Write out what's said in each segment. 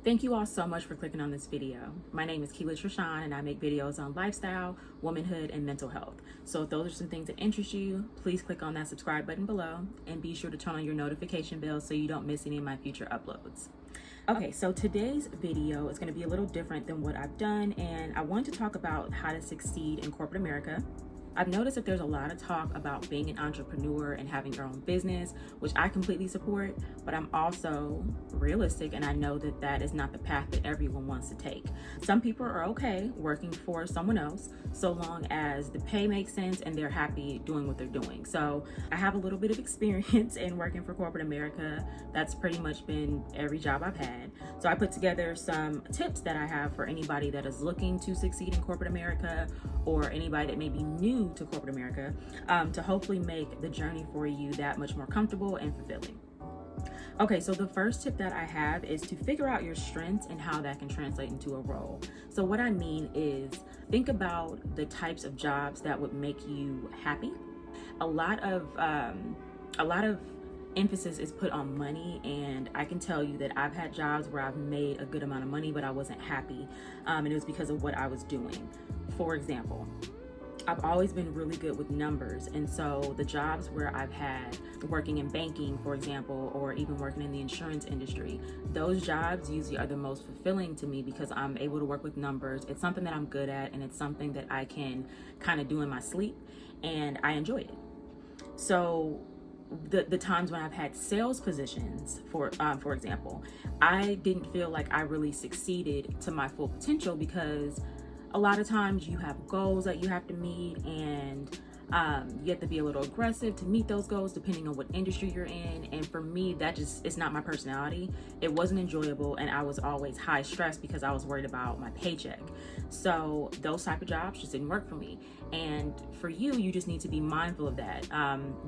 Thank you all so much for clicking on this video. My name is Kela Trishaan and I make videos on lifestyle, womanhood, and mental health. So if those are some things that interest you, please click on that subscribe button below and be sure to turn on your notification bell so you don't miss any of my future uploads. Okay, so today's video is going to be a little different than what I've done, and I want to talk about how to succeed in corporate America. I've noticed that there's a lot of talk about being an entrepreneur and having your own business, which I completely support, but I'm also realistic and I know that that is not the path that everyone wants to take. Some people are okay working for someone else so long as the pay makes sense and they're happy doing what they're doing. So I have a little bit of experience in working for corporate America. That's pretty much been every job I've had. So I put together some tips that I have for anybody that is looking to succeed in corporate America or anybody that may be new to corporate America, to hopefully make the journey for you that much more comfortable and fulfilling. Okay, so the first tip that I have is to figure out your strengths and how that can translate into a role. So what I mean is think about the types of jobs that would make you happy. A lot of emphasis is put on money, and I can tell you that I've had jobs where I've made a good amount of money but I wasn't happy, and it was because of what I was doing. For example, I've always been really good with numbers, and so the jobs where I've had working in banking, for example, or even working in the insurance industry, those jobs usually are the most fulfilling to me because I'm able to work with numbers. It's something that I'm good at, and it's something that I can kind of do in my sleep, and I enjoy it. So the times when I've had sales positions, for example, I didn't feel like I really succeeded to my full potential because a lot of times you have goals that you have to meet, and you have to be a little aggressive to meet those goals depending on what industry you're in. And for me, it's not my personality. It wasn't enjoyable, and I was always high stress because I was worried about my paycheck. So those type of jobs just didn't work for me. And for you just need to be mindful of that.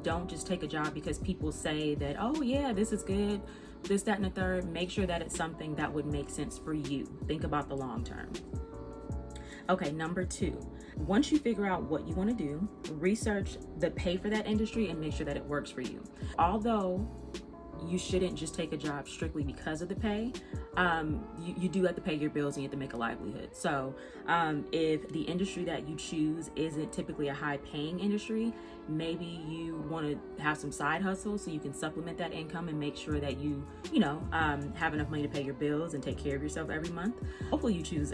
Don't just take a job because people say that, oh yeah, this is good, this, that, and the third. Make sure that it's something that would make sense for you. Think about the long term. Okay, number 2, once you figure out what you want to do, research the pay for that industry and make sure that it works for you. Although you shouldn't just take a job strictly because of the pay, you do have to pay your bills and you have to make a livelihood. So if the industry that you choose isn't typically a high paying industry, maybe you want to have some side hustles so you can supplement that income and make sure that you have enough money to pay your bills and take care of yourself every month. Hopefully you choose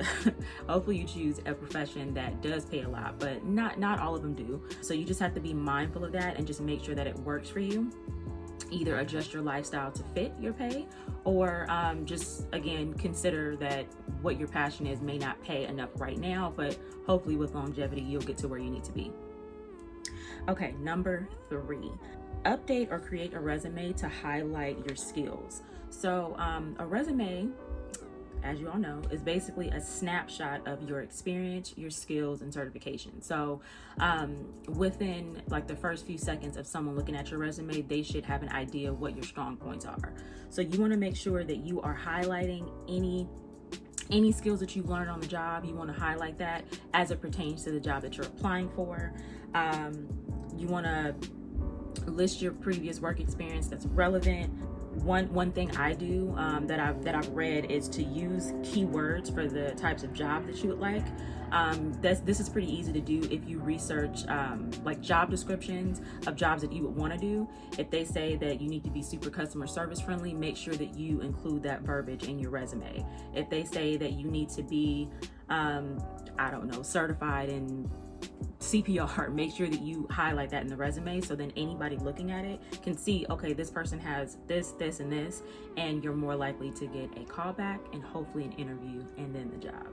a profession that does pay a lot, but not all of them do. So you just have to be mindful of that and just make sure that it works for you. Either adjust your lifestyle to fit your pay, or just again consider that what your passion is may not pay enough right now, but hopefully with longevity you'll get to where you need to be. Okay, number 3, update or create a resume to highlight your skills. So a resume, as you all know, is basically a snapshot of your experience, your skills, and certification. So within like the first few seconds of someone looking at your resume, they should have an idea of what your strong points are. So you want to make sure that you are highlighting any skills that you've learned on the job. You want to highlight that as it pertains to the job that you're applying for. You want to list your previous work experience that's relevant. One thing I do that I've read is to use keywords for the types of job that you would like. This is pretty easy to do if you research like job descriptions of jobs that you would want to do. If they say that you need to be super customer service friendly, make sure that you include that verbiage in your resume. If they say that you need to be certified in CPR, make sure that you highlight that in the resume so then anybody looking at it can see, okay, this person has this, this, and this, and you're more likely to get a call back and hopefully an interview and then the job.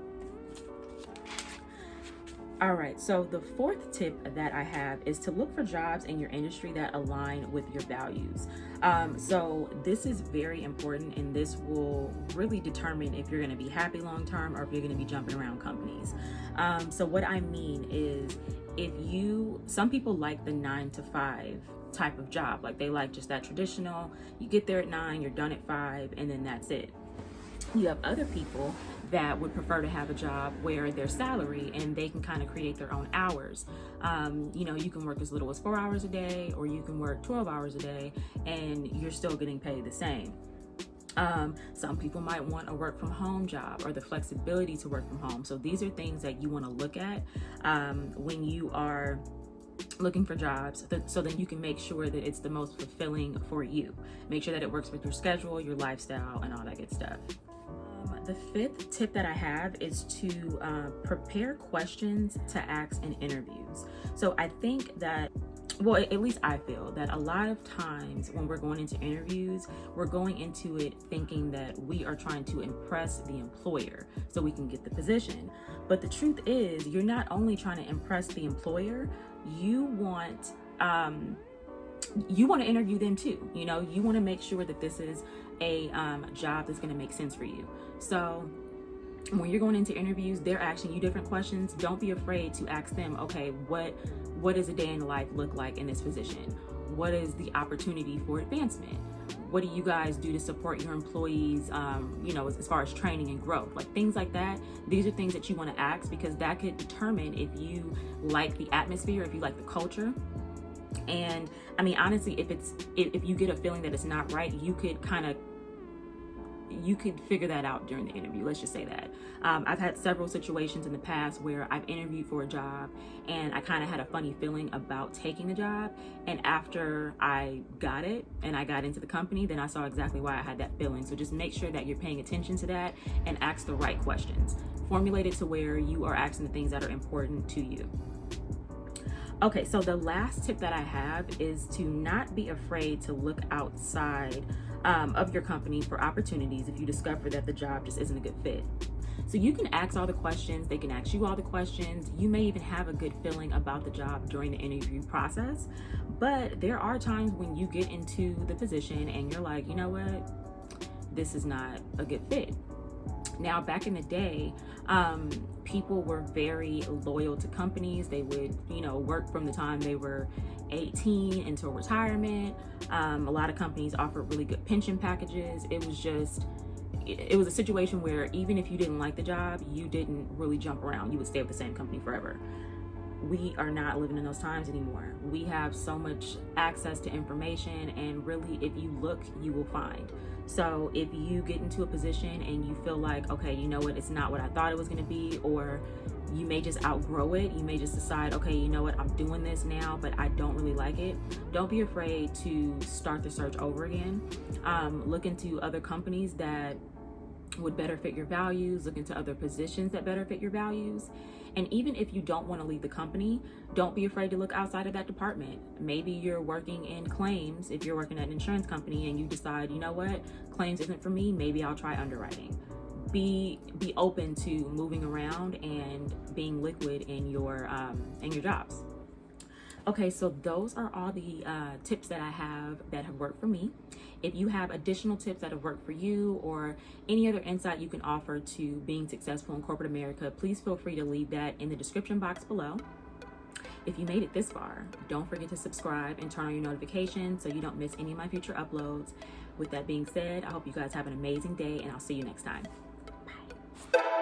All right, so the 4th tip that I have is to look for jobs in your industry that align with your values. So this is very important, and this will really determine if you're going to be happy long term or if you're going to be jumping around companies. So what I mean is, some people like the 9-to-5 type of job, like they like just that traditional, you get there at 9, you're done at 5, and then that's it. You have other people that would prefer to have a job where they're salary and they can kind of create their own hours. You can work as little as 4 hours a day, or you can work 12 hours a day and you're still getting paid the same. Some people might want a work from home job or the flexibility to work from home. So these are things that you want to look at when you are looking for jobs, so then you can make sure that it's the most fulfilling for you. Make sure that it works with your schedule, your lifestyle, and all that good stuff. The fifth tip that I have is to prepare questions to ask in interviews. So I think that, well, at least I feel that a lot of times when we're going into interviews, we're going into it thinking that we are trying to impress the employer so we can get the position. But the truth is, you're not only trying to impress the employer, you want to interview them too. You know, you want to make sure that this is a job that's going to make sense for you. So when you're going into interviews, they're asking you different questions. Don't be afraid to ask them, okay, what does a day in the life look like in this position? What is the opportunity for advancement? What do you guys do to support your employees, as far as training and growth? Like things like that. These are things that you want to ask, because that could determine if you like the atmosphere, if you like the culture. And I mean, honestly, if you get a feeling that it's not right, you could figure that out during the interview. Let's just say that. I've had several situations in the past where I've interviewed for a job and I kind of had a funny feeling about taking the job. And after I got it and I got into the company, then I saw exactly why I had that feeling. So just make sure that you're paying attention to that and ask the right questions. Formulate it to where you are asking the things that are important to you. Okay, so the last tip that I have is to not be afraid to look outside of your company for opportunities if you discover that the job just isn't a good fit. So you can ask all the questions, they can ask you all the questions. You may even have a good feeling about the job during the interview process, but there are times when you get into the position and you're like, you know what, this is not a good fit. Now, back in the day, people were very loyal to companies. They would, work from the time they were 18 until retirement. A lot of companies offered really good pension packages. It was a situation where even if you didn't like the job, you didn't really jump around. You would stay with the same company forever. We are not living in those times anymore. We have so much access to information, and really, if you look, you will find. So if you get into a position and you feel like, okay, you know what, it's not what I thought it was going to be, or you may just outgrow it. You may just decide, okay, you know what, I'm doing this now, but I don't really like it. Don't be afraid to start the search over again. Look into other companies that would better fit your values. Look into other positions that better fit your values. And even if you don't want to leave the company, don't be afraid to look outside of that department. Maybe you're working in claims. If you're working at an insurance company and you decide, you know what, claims isn't for me, maybe I'll try underwriting. Be open to moving around and being liquid in your jobs. Okay, so those are all the tips that I have that have worked for me. If you have additional tips that have worked for you, or any other insight you can offer to being successful in corporate America, please feel free to leave that in the description box below. If you made it this far, don't forget to subscribe and turn on your notifications so you don't miss any of my future uploads. With that being said, I hope you guys have an amazing day, and I'll see you next time. Bye.